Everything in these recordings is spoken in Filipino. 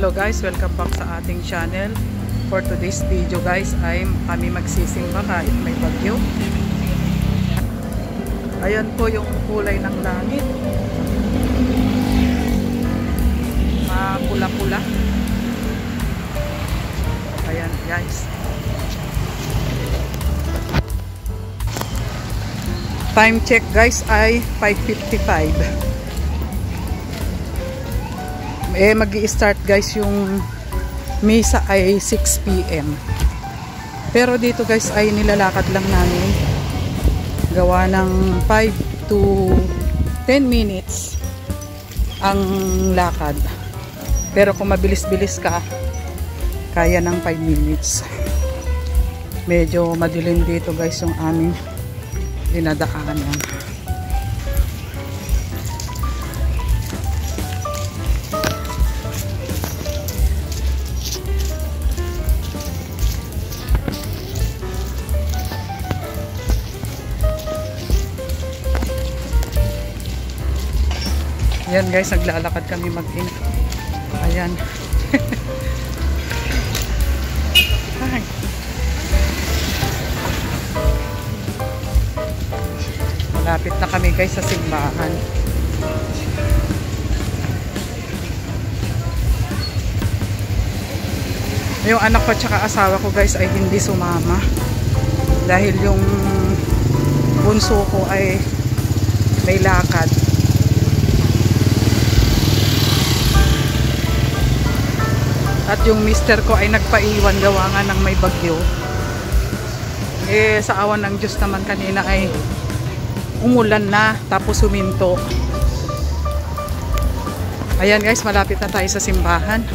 Hello guys, welcome back sa ating channel. For today's video guys, kami magsisimba kahit may bagyo. Ayan po yung kulay ng langit. Mapula-pula. Ayan guys. Time check guys ay 5:55. Mag-i-start guys yung misa ay 6 PM. Pero dito guys ay nilalakad lang namin. Gawa ng 5 to 10 minutes ang lakad. Pero kung mabilis-bilis ka, kaya ng 5 minutes. Medyo madilim dito guys yung aming dinadaanan. Ayan guys, naglalakad kami mag-in. Ayan. Malapit na kami guys sa simbahan. Yung anak ko at asawa ko guys ay hindi sumama. Dahil yung bunso ko ay may lakad. At yung mister ko ay nagpaiwan gawa nga ng may bagyo. Sa awan ng Diyos naman kanina ay umulan na tapos huminto. Ayan guys, malapit na tayo sa simbahan.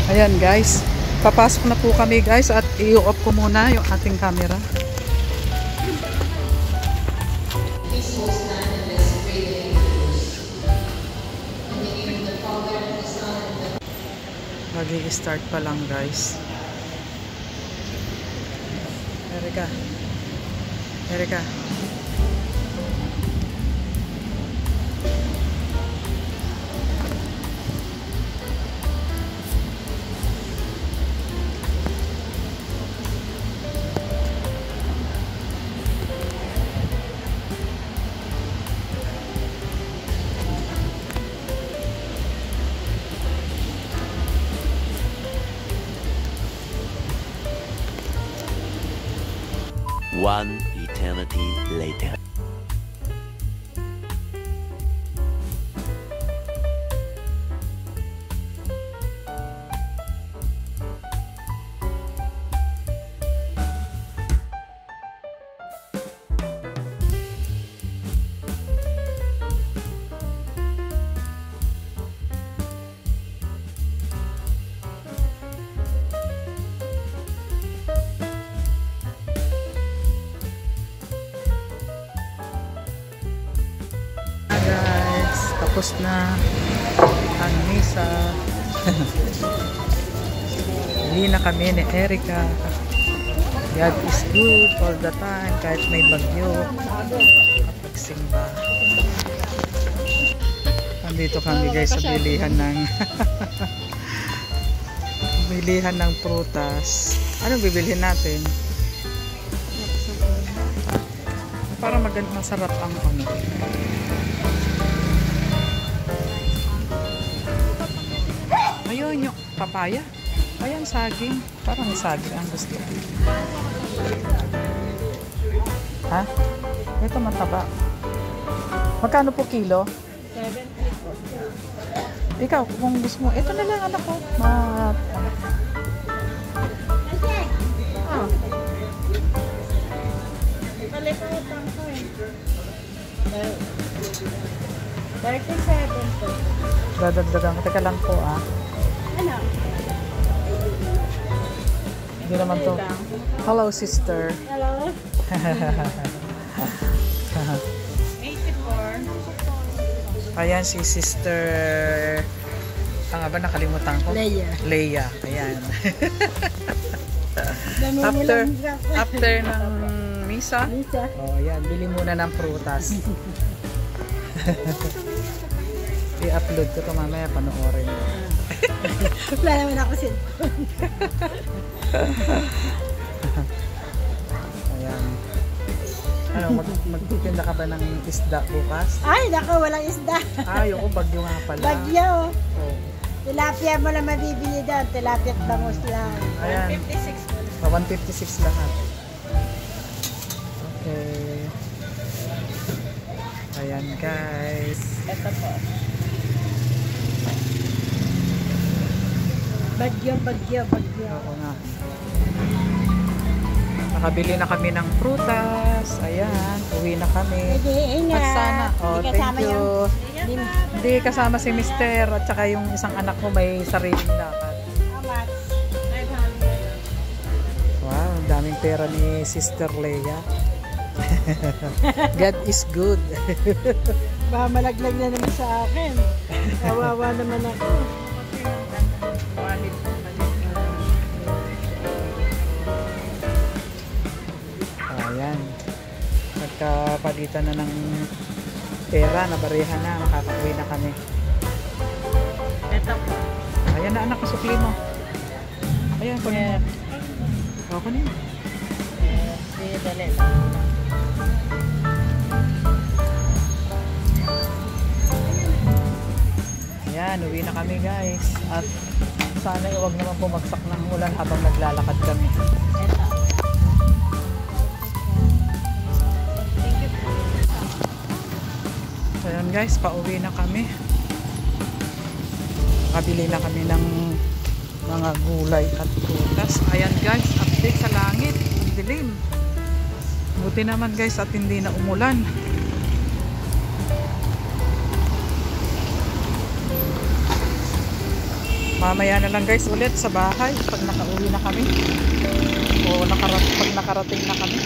Ayan guys, papasok na po kami guys at i-off ko muna yung ating camera. Mag-i-start pa lang guys. Erika. Erika. One eternity later. Tapos na ang misa. Hindi na kami ni Erika. God is good all the time kahit may bagyo. Kapagsimba. Nandito kami guys sa bilihan ng bilihan ng prutas. Anong bibilhin natin? Para magandang masarap ang ano. Ayun yung papaya. Ayan, saging. Parang saging ang gusto. Ha? Ito mataba. Magkano po kilo? 70. Ikaw, kung gusto mo, ito na lang anak ko. Balik ko utang ko eh. 37 po. Dadagdagan ko. Teka lang po ah. Ano? Hindi naman to. Hello sister. Hello? 84. Ayan si sister. Ang ba nakalimutan ko? Leia. Leia. Ayan. Dami after nilang after ng misa. Lisa. Oh, ayan, bili muna ng prutas. I-upload ko to mamaya, panoorin mo. Wala naman ako sin. Ayan. Ano, magtitinda ka ba ng isda bukas? Ay, nako, walang isda. Ayoko, bagyo nga pala. Bagyo. Oh. Tilapia mo lang mabibili doon. Tilapia at bangus lang. Ayan. 156 lahat. Okay. Ayan guys. Ito po. Bagyo. Oo nga. Nakabili na kami ng prutas. Ayan. Uwi na kami. Sige, ingat. At sana. Oh, Hindi thank kasama you. yung Hindi kasama si Mister at saka yung isang anak mo may sariling lakad. how much? 500. Wow, ang daming pera ni Sister Leia. God is good. Baka malaglag na naman sa akin. Kawawa naman ako. Ayan. Nagkapalitan na ng pera, nabarihan na, makakauwi na kami. Ito po. Ayan na anak, sukli mo. Ayan, kunin mo. O, kunin mo. Sige, dali lang. Ayan, uwi na kami guys. At sana huwag naman bumagsak ng ulan habang naglalakad kami. Ito. So ayan guys, pauwi na kami. Nakabili na kami ng mga gulay at prutas. Ayan guys, update sa langit. Ang dilim. Buti naman guys at hindi na umulan. Mamaya na lang guys ulit sa bahay pag nakauwi na kami. O pag nakarating na kami.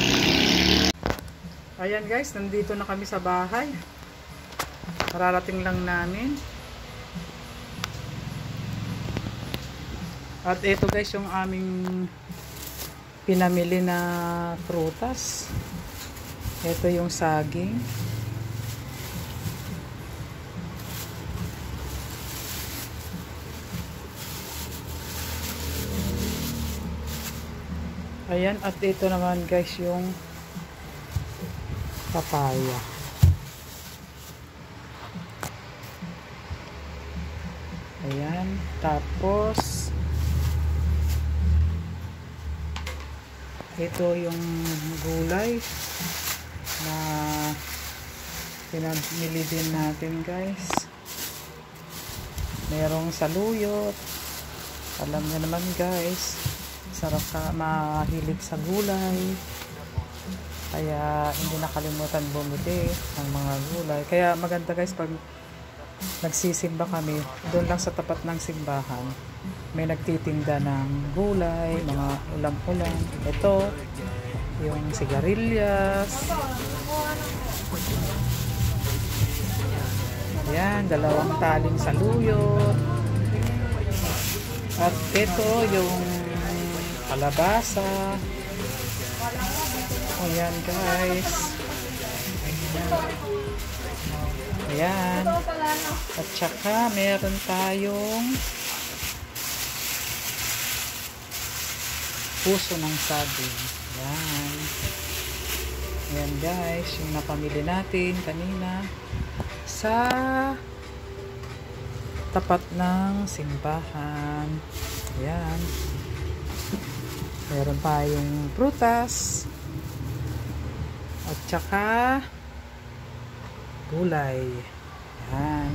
Ayan guys, nandito na kami sa bahay. Kararating lang namin. At ito guys yung aming pinamili na prutas. Ito yung saging. Ayan, at ito naman guys yung papaya. Ayan, tapos ito yung gulay na pinamili din natin guys. Merong saluyot. Alam niyo naman guys, sarap ka mahilig sa gulay. Kaya hindi nakalimutan bumili ng mga gulay. Kaya maganda guys pag nagsisimba kami, doon lang sa tapat ng simbahan, may nagtitinda ng gulay, mga ulam-ulam. Ito, yung sigarilyas. Ayan, 2 taling saluyot. At ito, yung kalabasa. Ayan guys. Ayan. At saka meron tayong puso ng saging. Ayan. Ayan guys, yung napamili natin kanina sa tapat ng simbahan. Ayan. Meron tayong prutas at saka gulay. Ayan.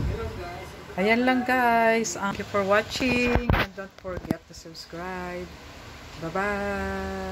Ayan lang guys. Thank you for watching and don't forget to subscribe. Bye-bye.